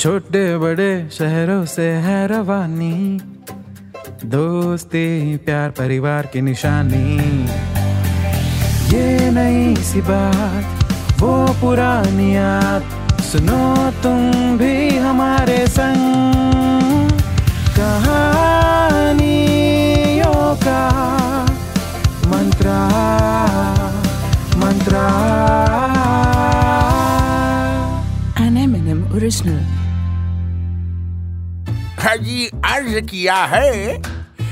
छोटे बड़े शहरों से है रवानी, दोस्ती प्यार परिवार की निशानी। ये नई सी बात वो पुरानी याद, सुनो तुम भी हमारे संग। कहानियों का मंत्रा मंत्रा। An M&M original. जी अर्ज किया है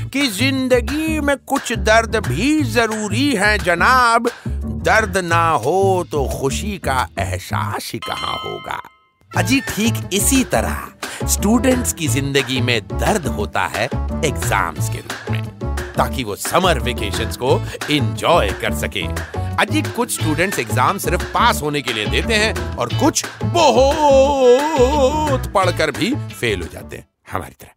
कि जिंदगी में कुछ दर्द भी जरूरी है जनाब। दर्द ना हो तो खुशी का एहसास ही कहाँ होगा। अजी ठीक इसी तरह स्टूडेंट्स की जिंदगी में दर्द होता है एग्जाम्स के रूप में, ताकि वो समर वेकेशंस को एंजॉय कर सके। अजी कुछ स्टूडेंट्स एग्जाम सिर्फ पास होने के लिए देते हैं और कुछ बहुत पढ़कर भी फेल हो जाते हैं हमारी तरह।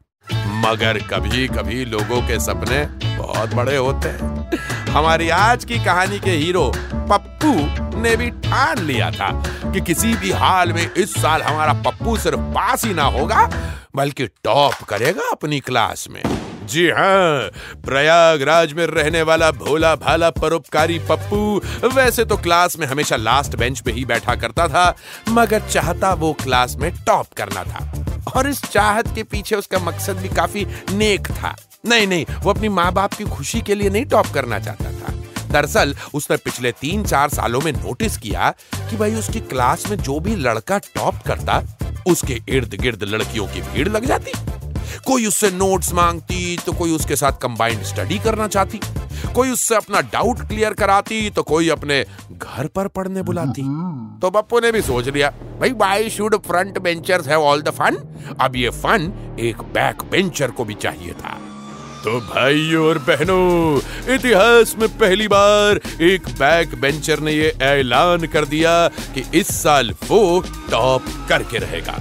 मगर कभी कभी लोगों के सपने बहुत बड़े होते हैं। हमारी आज की कहानी के हीरो पप्पू ने भी ठान लिया था कि किसी भी हाल में इस साल हमारा पप्पू सिर्फ पास ही ना होगा बल्कि टॉप करेगा अपनी क्लास में। जी हाँ, प्रयागराज में रहने वाला भोला भाला परोपकारी पप्पू वैसे तो क्लास में हमेशा लास्ट बेंच पे ही बैठा करता था, मगर चाहता वो क्लास में टॉप करना था। और इस चाहत के पीछे उसका मकसद भी काफी नेक था। नहीं, वो अपनी माँ बाप की खुशी के लिए नहीं टॉप करना चाहता था। दरअसल उसने पिछले 3-4 सालों में नोटिस किया कि भाई उसकी क्लास में जो भी लड़का टॉप करता उसके इर्द गिर्द लड़कियों की भीड़ लग जाती। कोई उससे नोट्स मांगती तो कोई उसके साथ कंबाइंड स्टडी करना चाहती, कोई उससे अपना डाउट क्लियर कराती तो कोई अपने घर पर पढ़ने बुलाती। तो पप्पू ने भी सोच लिया भाई why should front benchers have all the fun. अब ये फन एक बैक बेंचर को भी चाहिए था। तो भाइयों और बहनों, इतिहास में पहली बार एक बैक बेंचर ने ये ऐलान कर दिया कि इस साल वो टॉप करके रहेगा।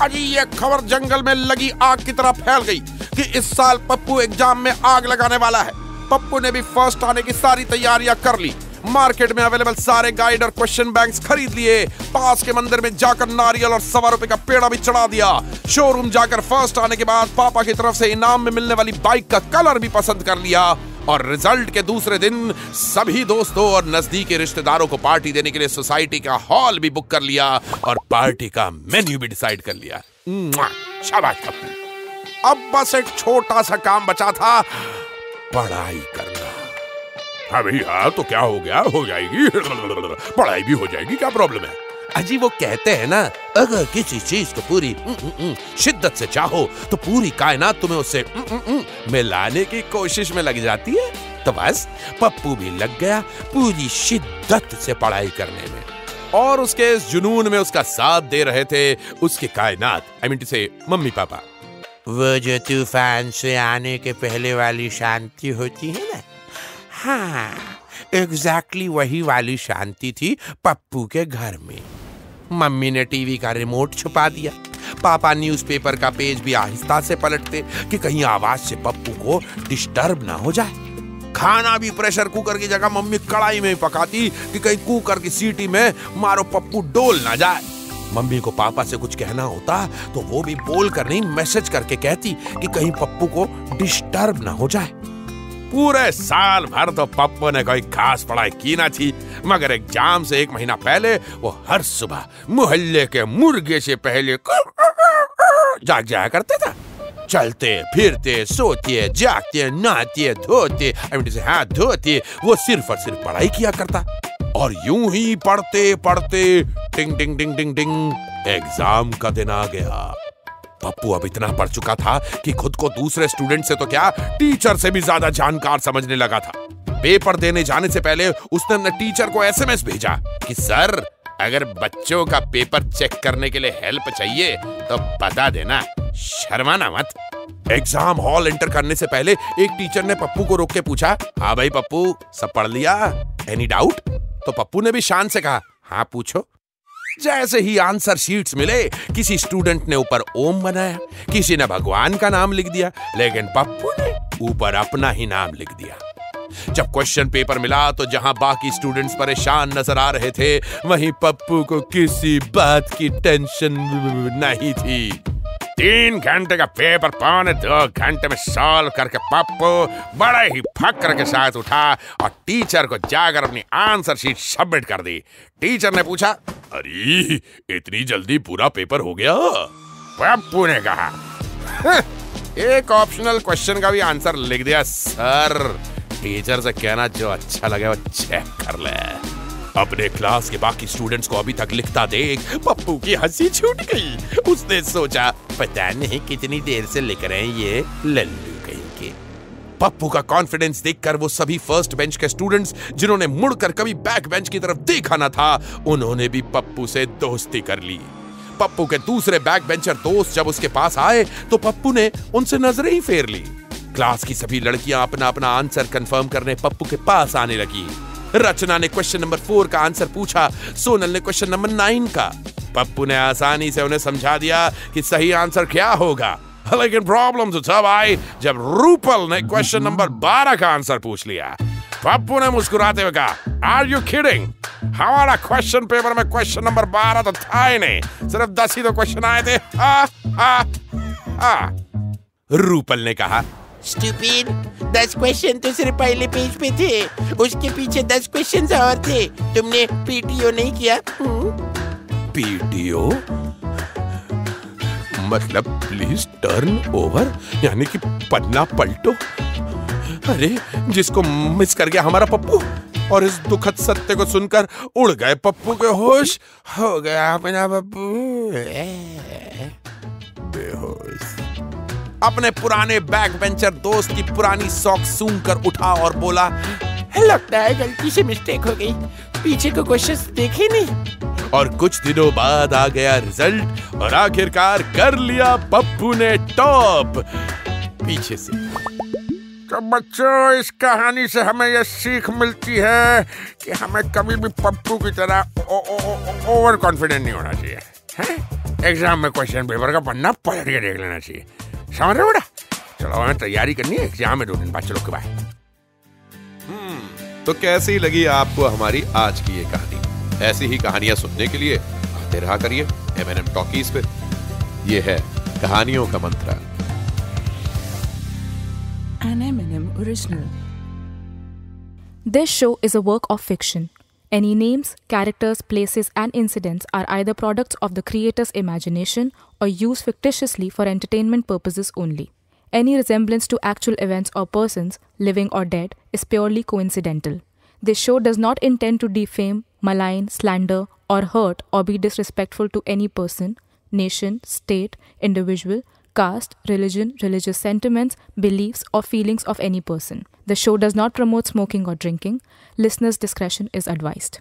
अजी ये खबर जंगल में लगी आग की तरह फैल गई कि इस साल पप्पू एग्जाम में आग लगाने वाला है। पप्पू ने भी फर्स्ट आने की सारी तैयारियां कर ली। मार्केट में अवेलेबल सारे गाइड और क्वेश्चन बैंक्स खरीद लिए। पास के मंदिर में जाकर नारियल और ₹1.25 का पेड़ा भी चढ़ा दिया। शोरूम जाकर फर्स्ट आने के बाद पापा की तरफ से इनाम में मिलने वाली बाइक का कलर भी पसंद कर लिया। और रिजल्ट के दूसरे दिन सभी दोस्तों और नजदीकी रिश्तेदारों को पार्टी देने के लिए सोसाइटी का हॉल भी बुक कर लिया और पार्टी का मेन्यू भी डिसाइड कर लिया। शाबाश पप्पू। अब बस एक छोटा सा काम बचा था, पढ़ाई करना। हाँ भैया तो क्या हो गया, हो जाएगी, पढ़ाई भी हो जाएगी, क्या प्रॉब्लम है। अजी वो कहते हैं ना, अगर किसी चीज को पूरी शिद्दत से चाहो तो पूरी कायनात तुम्हें उससे मिलाने की कोशिश में लग जाती है। तो बस पप्पू भी लग गया पूरी शिद्दत से पढ़ाई करने में। और उसके इस जुनून में उसका साथ दे रहे थे उसके कायनात, आई मीन टू से मम्मी पापा। वो जो तूफान से आने के पहले वाली शांति होती है ना, हाँ एग्जैक्टली वही वाली शांति थी पप्पू के घर में। मम्मी ने टीवी का रिमोट छुपा दिया। पापा न्यूज़पेपर का पेज भी आहिस्ता से पलटते कि कहीं आवाज से पप्पू को डिस्टर्ब ना हो जाए। खाना भी प्रेशर कुकर की जगह मम्मी कढ़ाई में पकाती कि कहीं कुकर की सीटी में मारो पप्पू डोल ना जाए। मम्मी को पापा से कुछ कहना होता तो वो भी बोल कर नहीं मैसेज करके कहती कि कहीं पप्पू को डिस्टर्ब ना हो जाए। पूरे साल भर तो पप्पू ने कोई खास पढ़ाई की ना थी, मगर एग्जाम से 1 महीना पहले वो हर सुबह मोहल्ले के मुर्गे से पहले जाग जाया करते था। चलते फिरते सोते जागते नहाते धोते हाथ धोते वो सिर्फ और सिर्फ पढ़ाई किया करता। और यूं ही पढ़ते पढ़ते टिंग टिंग टिंग टिंग टिंग एग्जाम का दिन आ गया। पप्पू अब इतना पढ़ चुका था कि खुद को दूसरे स्टूडेंट से तो क्या टीचर से भी ज्यादा जानकार समझने लगा था। पेपर देने जाने से पहले उसने अपने टीचर को SMS भेजा कि सर अगर बच्चों का पेपर चेक करने के लिए हेल्प चाहिए तो बता देना, शर्माना मत। एग्जाम हॉल एंटर करने से पहले एक टीचर ने पप्पू को रोक के पूछा, हाँ भाई पप्पू सब पढ़ लिया, एनी डाउट? तो पप्पू ने भी शान से कहा, हाँ पूछो। जैसे ही आंसर शीट्स मिले किसी स्टूडेंट ने ऊपर ओम बनाया, किसी ने भगवान का नाम लिख दिया, लेकिन पप्पू ने ऊपर अपना ही नाम लिख दिया। जब क्वेश्चन पेपर मिला तो जहां बाकी स्टूडेंट्स परेशान नजर आ रहे थे, वहीं पप्पू को किसी बात की टेंशन नहीं थी। 3 घंटे का पेपर 2.25 घंटे में सॉल्व करके पप्पू बड़े ही फक्र के साथ उठा और टीचर को जाकर अपनी आंसर शीट सबमिट कर दी। टीचर ने पूछा, अरे इतनी जल्दी पूरा पेपर हो गया? पप्पू ने कहा, एक ऑप्शनल क्वेश्चन का भी आंसर लिख दिया सर। टीचर से कहना जो अच्छा लगे वो चेक कर ले। अपने क्लास के बाकी स्टूडेंट्स को अभी तक लिखता देख पप्पू की हंसी छूट गई। उसने सोचा, पता नहीं कितनी देर से लिख रहे हैं ये लल्लू कहीं के। पप्पू का कॉन्फिडेंस देखकर वो सभी फर्स्ट बेंच के स्टूडेंट्स जिन्होंने मुड़कर कभी बैक बेंच की तरफ देखा ना था, उन्होंने भी पप्पू से दोस्ती कर ली। पप्पू के दूसरे बैक बेंचर दोस्त जब उसके पास आए तो पप्पू ने उनसे नजरें ही फेर ली। क्लास की सभी लड़कियां अपना अपना आंसर कंफर्म करने पप्पू के पास आने लगी। रचना ने क्वेश्चन नंबर 4 का आंसर पूछा, सोनल ने क्वेश्चन नंबर 9 का। पप्पू ने आसानी से उन्हें समझा दिया कि सही आंसर क्या होगा। लेकिन प्रॉब्लम तो तब आई जब रूपल ने क्वेश्चन नंबर 12 का आंसर पूछ लिया। पप्पू ने मुस्कुराते हुए कहा, आर यू किडिंग? हमारा क्वेश्चन पेपर में क्वेश्चन नंबर 12 तो था ही नहीं, सिर्फ 10 ही तो क्वेश्चन आए थे। रूपल ने कहा, स्टूपिड, 10 क्वेश्चन तो सिर्फ पहले पेज पे थे, उसके पीछे 10 क्वेश्चन और थे। तुमने पीटीओ नहीं किया? पीटीओ मतलब प्लीज टर्न ओवर, यानी कि पन्ना पलटो। अरे जिसको मिस कर गया हमारा पप्पू। और इस दुखद सत्य को सुनकर उड़ गए पप्पू के होश। हो गया अपना पप्पू बेहोश। अपने पुराने बैक बेंचर दोस्त की पुरानी सॉक सूंघ कर उठा और बोला, लगता है गलती से मिस्टेक हो गई, पीछे को क्वेश्चंस देखे नहीं। और कुछ दिनों बाद आ गया रिजल्ट और आखिरकार कर लिया पप्पू ने टॉप। पीछे से तो बच्चों, इस कहानी से हमें यह सीख मिलती है कि हमें कभी भी पप्पू की तरह ओवर कॉन्फिडेंट नहीं होना चाहिए। हैं? एग्जाम में क्वेश्चन पेपर का पन्ना पलट के देख लेना चाहिए। समझ रहे हो बेटा? चलो हमें तैयारी करनी है, एग्जाम में 2 दिन बाद। चलो के बाय। तो कैसी लगी आपको हमारी आज की ये कहानी? ऐसी ही कहानियां सुनने के लिए आते रहा करिए M&M टॉकीज पे। ये है कहानियों का मंत्र। An M&M original. This show is a work of fiction. Any names, characters, places, and incidents are either products of the creator's imagination or used fictitiously for entertainment purposes only. Any resemblance to actual events or persons, living or dead, is purely coincidental. This show does not intend to defame, malign, slander, or hurt or be disrespectful to any person, nation, state, individual, caste, religion, religious sentiments, beliefs, or feelings of any person. The show does not promote smoking or drinking. Listeners' discretion is advised.